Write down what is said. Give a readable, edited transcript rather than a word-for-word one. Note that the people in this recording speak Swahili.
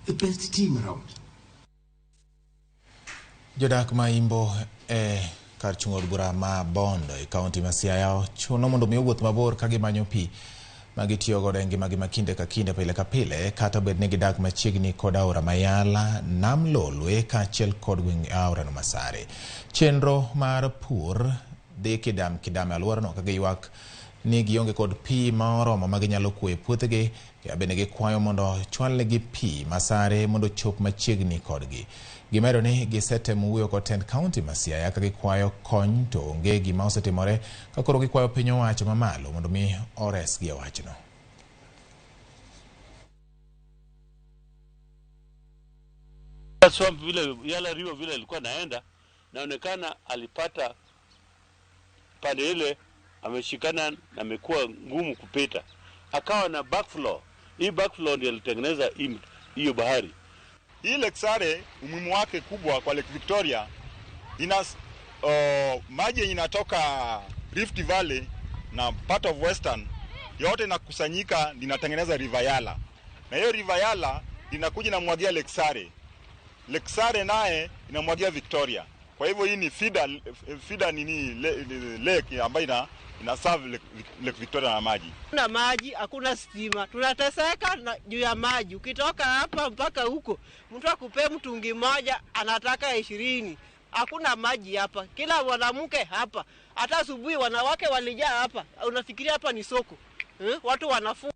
the best team around. Jodak ma Yimbo kar chung'od bura ma Bondo e kaunti ma Siaya chuno mondo mi wuoth mabor ka gimanyo pi ma gitiyo godo e ngimagi ma kinde ka kinde pile ka pile, kata bed ni gidak machiegni kod aora Mayala, nam Lolwe kaachiel kod wing aora no Masare. Chenro mar pur dhi kidam alworano ka giywak ni gionge kod pi ma oromo ma ginyalo kwe puothegi, bende gikwayo mondo chwalnegi pi Masare mondo chop machiegni kodgi. Gimedo ni gisetemo wuoyo kod tend kaunti ma Siaya ka gikwayo kony, to onge gima osetimore ka koro gikwayo piny owacho mamalo mondo mi oresgi e wachno. Swamp vile Yala River vile ilikuwa naonekana alipata pande ile ameshikana na amekuwa ngumu kupita, akawa na backflow. Hii backflow ndio ilitengeneza hiyo bahari. Hii Lake Sare umuhimu wake kubwa kwa Lake Victoria, ina maji inatoka Rift Valley na part of Western yote inakusanyika inatengeneza River Yala, na hiyo River Yala inakuja na mwagia Lake Sare. Lake Sare naye inamwagia Victoria. Kwa hivyo hii ni feeder nini lake ambayo ina serve Lake Victoria na maji. Kuna maji, hakuna stima. Tunateseka juu ya maji. Ukitoka hapa mpaka huko, mtu akupe mtungi moja anataka 20. Hakuna maji hapa. Kila mwanamke hapa, hata asubuhi wanawake walijaa hapa. Unafikiria hapa ni soko? Watu wanafunga